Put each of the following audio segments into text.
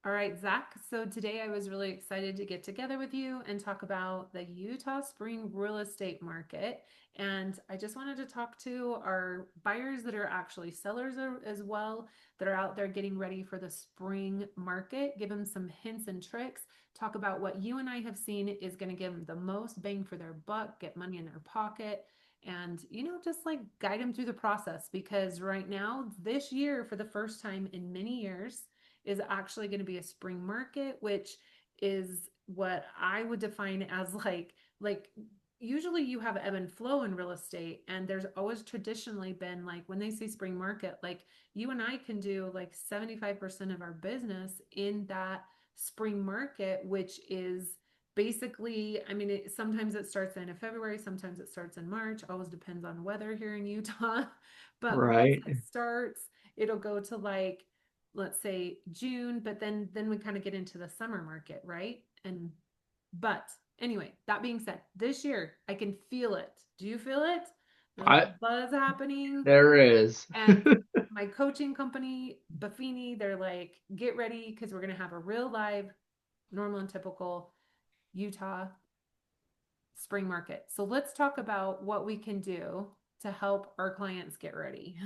All right, Zach. So today I was really excited to get together with you and talk about the Utah spring real estate market. And I just wanted to talk to our buyers that are actually sellers as well, that are out there getting ready for the spring market, give them some hints and tricks, talk about what you and I have seen is going to give them the most bang for their buck, get money in their pocket. And, just like guide them through the process because right now, this year, for the first time in many years, is actually going to be a spring market, which is what I would define as like usually you have ebb and flow in real estate, and there's always traditionally been like when they say spring market, like you and I can do like 75% of our business in that spring market, which is basically, I mean, sometimes it starts the end of February, sometimes it starts in March, always depends on weather here in Utah. But once Right. it starts, it'll go to like, let's say June, but then we kind of get into the summer market, right? And but anyway, that being said, this year I can feel it. Do you feel it? There's a I buzz happening. There is. And my coaching company, Buffini, they're like, get ready because we're gonna have a real live, normal and typical Utah spring market. So let's talk about what we can do to help our clients get ready.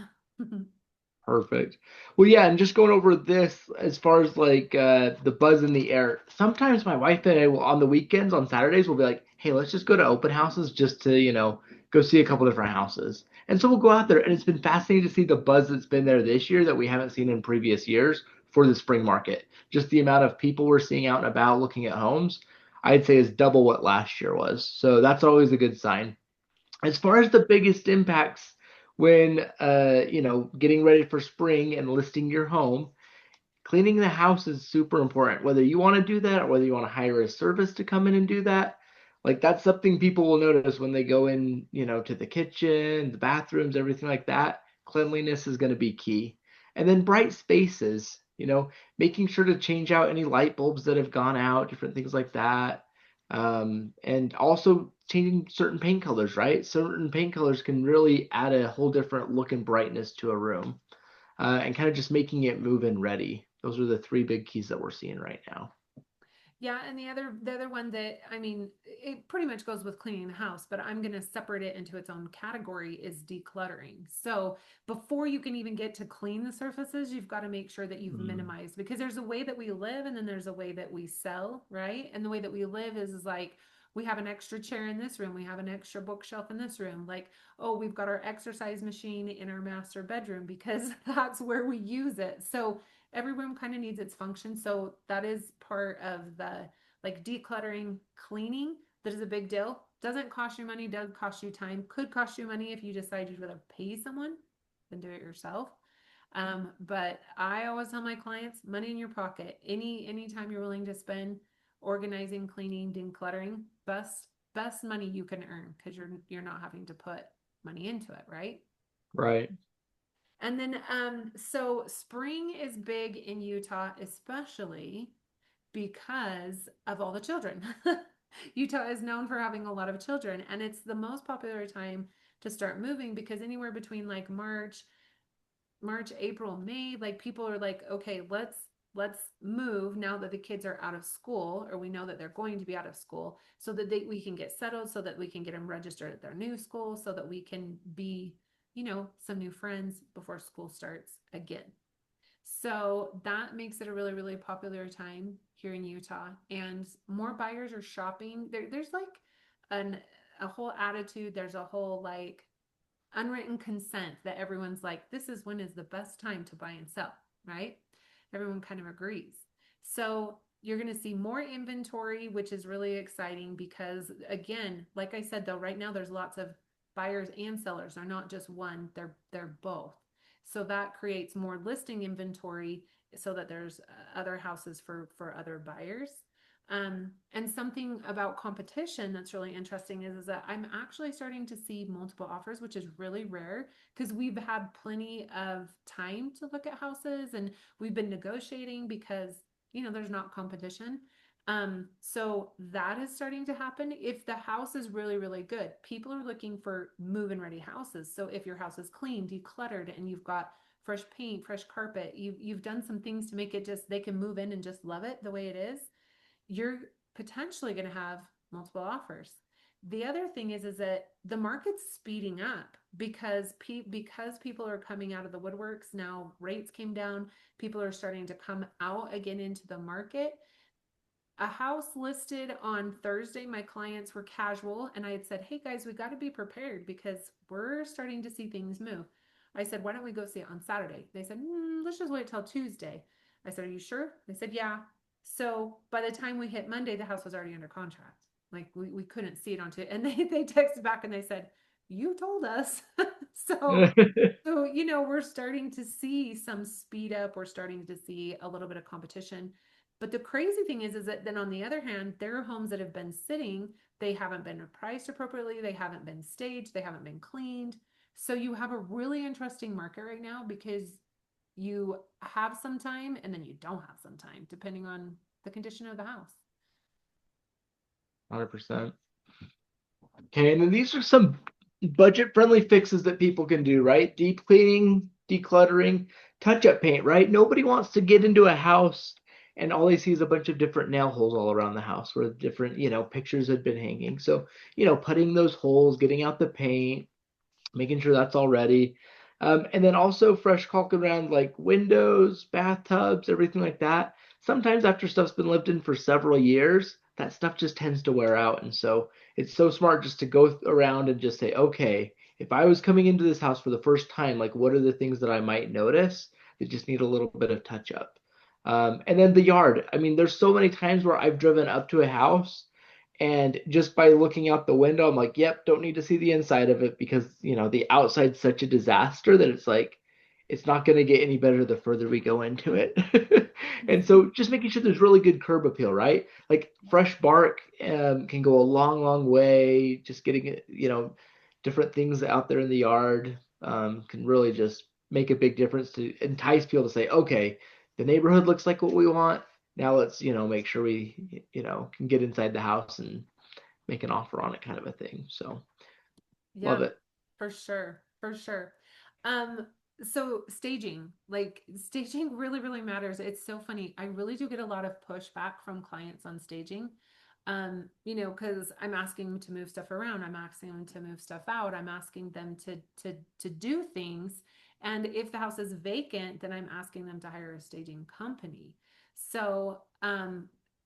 Perfect. Well, yeah, and just going over this as far as like the buzz in the air. Sometimes my wife and I will on the weekends, on Saturdays, we'll be like, "Hey, let's just go to open houses just to, go see a couple different houses." And so we'll go out there, and it's been fascinating to see the buzz that's been there this year that we haven't seen in previous years for the spring market. Just the amount of people we're seeing out and about looking at homes, I'd say is double what last year was. So that's always a good sign. As far as the biggest impacts when getting ready for spring and listing your home, cleaning the house is super important. Whether you want to do that or whether you want to hire a service to come in and do that, like that's something people will notice when they go in, to the kitchen, the bathrooms, everything like that. Cleanliness is going to be key. And then bright spaces, making sure to change out any light bulbs that have gone out, different things like that. And also changing certain paint colors, right? Certain paint colors can really add a whole different look and brightness to a room, and kind of just making it move in ready. Those are the three big keys that we're seeing right now. Yeah, and the other one that I mean, it pretty much goes with cleaning the house, but I'm going to separate it into its own category is decluttering. So, before you can even get to clean the surfaces, you've got to make sure that you've Mm. minimized because there's a way that we live and then there's a way that we sell, right? And the way that we live is like we have an extra chair in this room, we have an extra bookshelf in this room. Like, oh, we've got our exercise machine in our master bedroom because that's where we use it. So, every room kind of needs its function. So that is part of the like decluttering, cleaning. That is a big deal. Doesn't cost you money, does cost you time, could cost you money if you decide you'd rather pay someone than do it yourself. But I always tell my clients, money in your pocket. Anytime you're willing to spend organizing, cleaning, decluttering, best money you can earn because you're not having to put money into it, right? Right. And then, so spring is big in Utah, especially because of all the children. Utah is known for having a lot of children, and it's the most popular time to start moving because anywhere between like March, April, May, like people are like, okay, let's move now that the kids are out of school, or we know that they're going to be out of school, so that we can get settled, so that we can get them registered at their new school, so that we can be, some new friends before school starts again. So that makes it a really, really popular time here in Utah, and more buyers are shopping. There's like an a whole attitude. There's a whole like unwritten consent that everyone's like, this is when is the best time to buy and sell, right? Everyone kind of agrees. So you're going to see more inventory, which is really exciting because, again, like I said, though, right now there's lots of buyers and sellers. They're not just one, they're both. So that creates more listing inventory so that there's other houses for other buyers. And something about competition that's really interesting is that I'm actually starting to see multiple offers, which is really rare because we've had plenty of time to look at houses and we've been negotiating because, there's not competition. So that is starting to happen. If the house is really, really good, people are looking for move-in ready houses. So if your house is clean, decluttered, and you've got fresh paint, fresh carpet, you've done some things to make it just they can move in and just love it the way it is, you're potentially going to have multiple offers. The other thing is that the market's speeding up because because people are coming out of the woodworks now, rates came down, people are starting to come out again into the market. A house listed on Thursday, my clients were casual, and I had said, "Hey guys, we got to be prepared because we're starting to see things move." I said, "Why don't we go see it on Saturday?" They said, "Let's just wait till Tuesday." I said, "Are you sure?" They said, "Yeah." So by the time we hit Monday, the house was already under contract. Like we couldn't see it on Tuesday. And they texted back and they said, "You told us." so we're starting to see some speed up. We're starting to see a little bit of competition. But the crazy thing is that then on the other hand, there are homes that have been sitting. They haven't been priced appropriately. They haven't been staged. They haven't been cleaned. So you have a really interesting market right now because you have some time and then you don't have some time, depending on the condition of the house. 100%. Okay, and then these are some budget-friendly fixes that people can do, right? Deep cleaning, decluttering, touch-up paint, right? Nobody wants to get into a house and all they see is a bunch of different nail holes all around the house where different, pictures had been hanging. So, putting those holes, getting out the paint, making sure that's all ready. And then also fresh caulk around like windows, bathtubs, everything like that. Sometimes after stuff's been lived in for several years, that stuff just tends to wear out. And so it's so smart just to go around and just say, okay, if I was coming into this house for the first time, like what are the things that I might notice that just need a little bit of touch up? And then the yard. I mean, there's so many times where I've driven up to a house and just by looking out the window, I'm like, yep, don't need to see the inside of it because, the outside's such a disaster that it's like, it's not going to get any better the further we go into it. And so just making sure there's really good curb appeal, right? Like fresh bark can go a long, long way. Just getting, different things out there in the yard can really just make a big difference to entice people to say, okay, the neighborhood looks like what we want. Now let's, make sure we, can get inside the house and make an offer on it kind of a thing. So love Yeah, it. for sure. For sure. Um, so staging really, really matters. It's so funny. I really do get a lot of pushback from clients on staging. Because I'm asking them to move stuff around, I'm asking them to move stuff out, I'm asking them to do things. And if the house is vacant, then I'm asking them to hire a staging company. So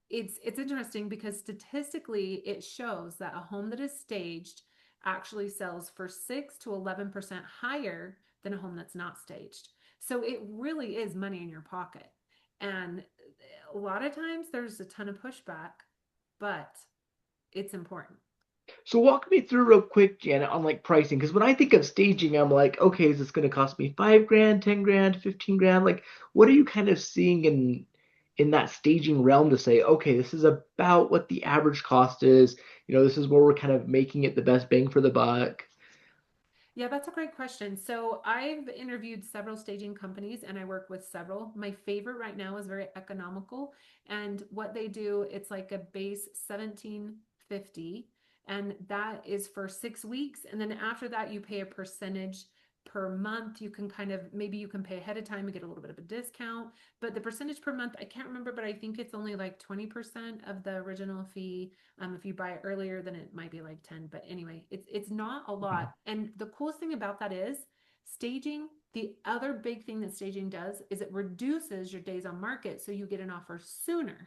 it's interesting because statistically it shows that a home that is staged actually sells for 6 to 11% higher than a home that's not staged. So it really is money in your pocket. And a lot of times there's a ton of pushback, but it's important. So walk me through real quick, Janet, on like pricing. Because when I think of staging, I'm like, okay, is this going to cost me 5 grand, 10 grand, 15 grand? Like, what are you kind of seeing in that staging realm to say, okay, this is about what the average cost is. This is where we're kind of making it the best bang for the buck. Yeah, that's a great question. So I've interviewed several staging companies and I work with several. My favorite right now is very economical. And what they do, it's like a base 1750, and that is for 6 weeks. And then after that, you pay a percentage per month. You can kind of maybe you can pay ahead of time and get a little bit of a discount. But the percentage per month, I can't remember, but I think it's only like 20% of the original fee. If you buy it earlier, then it might be like 10. But anyway, it's not a lot. And the coolest thing about that is staging. The other big thing that staging does is it reduces your days on market, so you get an offer sooner.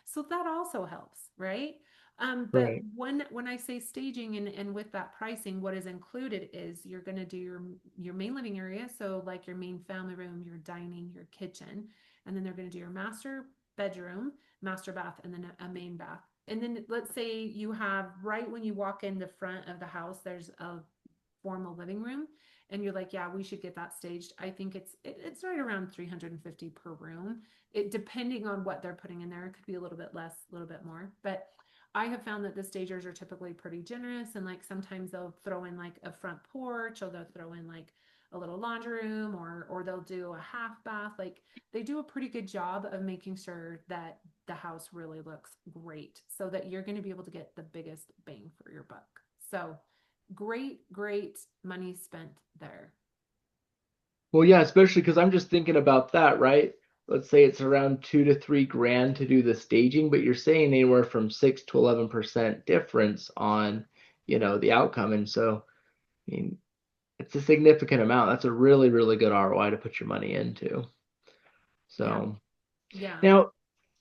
So that also helps, right? But Right. when I say staging and with that pricing, what is included is you're going to do your main living area, so like your main family room, your dining, your kitchen, and then they're going to do your master bedroom, master bath, and then a main bath. And then let's say you have right when you walk in the front of the house, there's a formal living room, and you're like, yeah, we should get that staged. I think it's right around 350 per room. It depending on what they're putting in there, it could be a little bit less, a little bit more, but I have found that the stagers are typically pretty generous, and like sometimes they'll throw in like a front porch, or they'll throw in like a little laundry room, or they'll do a half bath. Like they do a pretty good job of making sure that the house really looks great so that you're going to be able to get the biggest bang for your buck. So great money spent there. Well, yeah, especially because I'm just thinking about that, right? Let's say it's around 2 to 3 grand to do the staging, but you're saying anywhere from 6 to 11% difference on, the outcome. And so, I mean, it's a significant amount. That's a really, really good ROI to put your money into. Yeah. So Yeah. now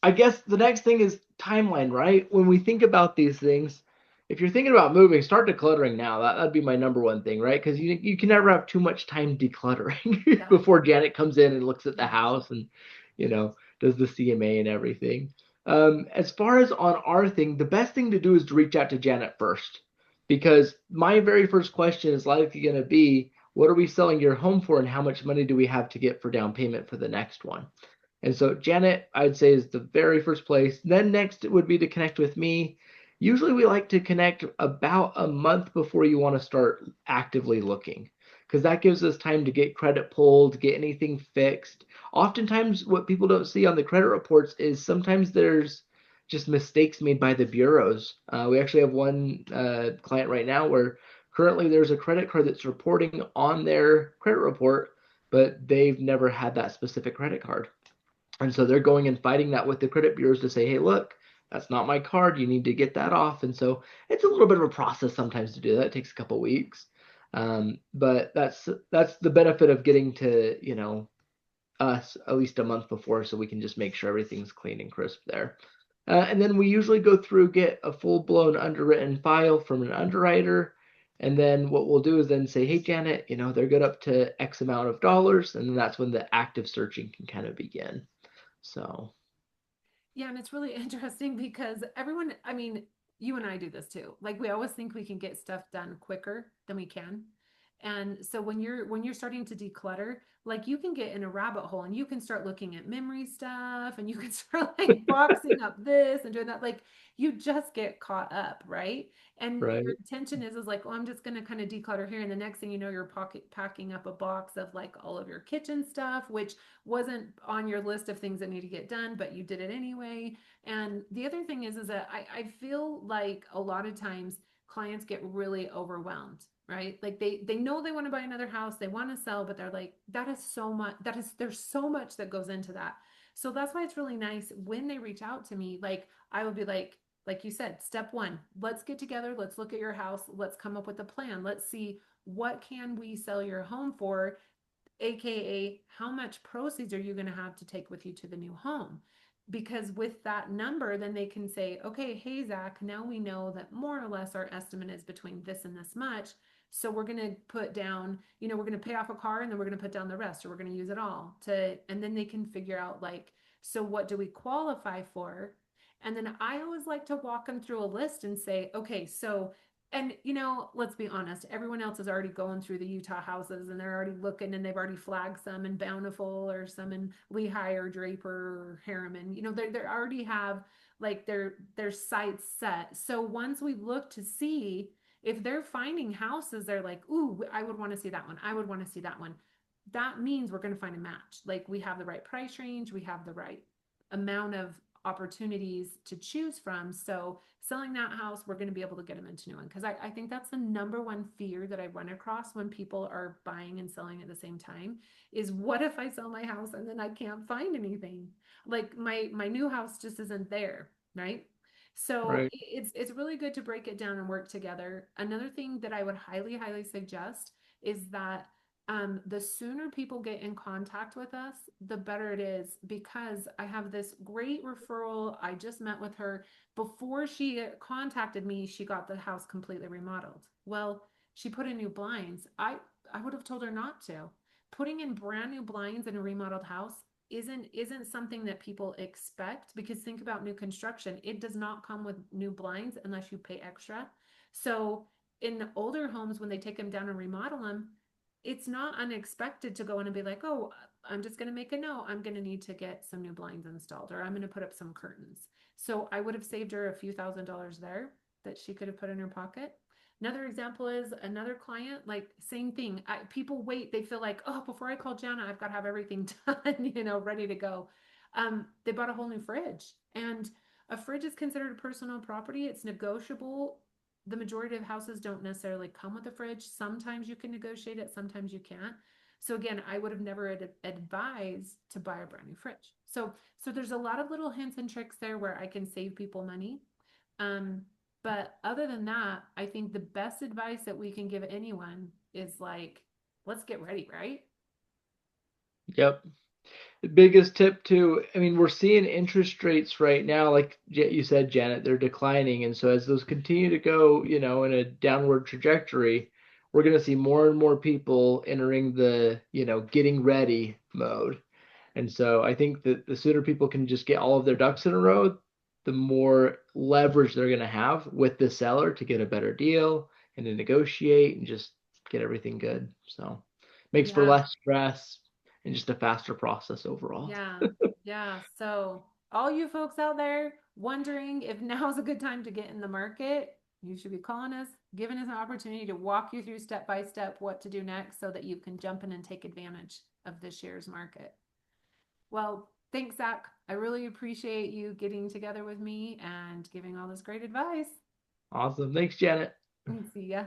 I guess the next thing is timeline, right? When we think about these things, if you're thinking about moving, start decluttering now. That'd be my number one thing, right? Because you can never have too much time decluttering Yeah. before Janet comes in and looks at the Yeah. house and does the CMA and everything. As far as on our thing, the best thing to do is to reach out to Janet first, because my very first question is likely going to be, what are we selling your home for, and how much money do we have to get for down payment for the next one? And so Janet, I'd say, is the very first place. Then next it would be to connect with me. Usually we like to connect about a month before you want to start actively looking, because that gives us time to get credit pulled, get anything fixed. Oftentimes what people don't see on the credit reports is sometimes there's just mistakes made by the bureaus. We actually have one client right now where currently there's a credit card that's reporting on their credit report, but they've never had that specific credit card. And so they're going and fighting that with the credit bureaus to say, hey, look, that's not my card. You need to get that off. And so it's a little bit of a process sometimes to do that. It takes a couple weeks. But that's the benefit of getting to, us at least a month before, so we can just make sure everything's clean and crisp there. And then we usually go through, get a full blown underwritten file from an underwriter. And then what we'll do is then say, hey, Janet, they're good up to X amount of dollars. And then that's when the active searching can kind of begin. So, Yeah, and it's really interesting because everyone, I mean, you and I do this too. Like we always think we can get stuff done quicker than we can. And so when you're starting to declutter, like you can get in a rabbit hole and you can start looking at memory stuff and you can start like boxing up this and doing that. Like you just get caught up, right? And your right, intention is like, oh, I'm just gonna kind of declutter here. And the next thing you know, you're packing up a box of like all of your kitchen stuff, which wasn't on your list of things that need to get done, but you did it anyway. And the other thing is that I feel like a lot of times clients get really overwhelmed, right? Like they know they want to buy another house, they want to sell, but they're like, that is so much, there's so much that goes into that. So that's why it's really nice when they reach out to me. Like I will be like you said, step one, let's get together, let's look at your house, let's come up with a plan, let's see what can we sell your home for, aka how much proceeds are you going to have to take with you to the new home. Because with that number then they can say, okay, hey Zach, now we know that more or less our estimate is between this and this much, so we're going to put down, we're going to pay off a car and then we're going to put down the rest, or we're going to use it all to, and then they can figure out like, so what do we qualify for. And then I always like to walk them through a list and say, okay, so, and let's be honest, everyone else is already going through the Utah houses and they're already looking and they've already flagged some in Bountiful or some in Lehigh or Draper or Harriman. They already have like their sights set. So once we look to see if they're finding houses, they're like, ooh, I would want to see that one. I would want to see that one. That means we're going to find a match. Like we have the right price range, we have the right amount of opportunities to choose from. So selling that house, we're going to be able to get them into new one. Because I think that's the number one fear that I run across when people are buying and selling at the same time is, what if I sell my house and then I can't find anything? Like my new house just isn't there, right? So right, it's really good to break it down and work together. Another thing that I would highly suggest is that the sooner people get in contact with us, the better it is, because I have this great referral. I just met with her. Before she contacted me, she got the house completely remodeled. Well, she put in new blinds. I would have told her not to. Putting in brand new blinds in a remodeled house isn't something that people expect, because think about new construction. It does not come with new blinds unless you pay extra. So in older homes, when they take them down and remodel them, it's not unexpected to go in and be like, oh, I'm just going to make a note. I'm going to need to get some new blinds installed, or I'm going to put up some curtains. So I would have saved her a few $1,000s there that she could have put in her pocket. Another example is another client, like same thing. People wait, they feel like, oh, before I call Jana, I've got to have everything done, ready to go. They bought a whole new fridge, and a fridge is considered a personal property. It's negotiable. The majority of houses don't necessarily come with a fridge. Sometimes you can negotiate it, sometimes you can't. So again, I would have never advised to buy a brand new fridge. So there's a lot of little hints and tricks there where I can save people money. Um, but other than that, I think the best advice that we can give anyone is like, let's get ready, right? Yep. The biggest tip too, I mean, we're seeing interest rates right now, like you said, Janet, they're declining. And so as those continue to go, in a downward trajectory, we're going to see more and more people entering the, getting ready mode. And so I think that the sooner people can just get all of their ducks in a row, the more leverage they're going to have with the seller to get a better deal and to negotiate and just get everything good. So makes for Yeah. less stress and just a faster process overall. Yeah. Yeah. So, all you folks out there wondering if now's a good time to get in the market, you should be calling us, giving us an opportunity to walk you through step by step what to do next so that you can jump in and take advantage of this year's market. Well, thanks, Zach. I really appreciate you getting together with me and giving all this great advice. Awesome. Thanks, Janet. See ya.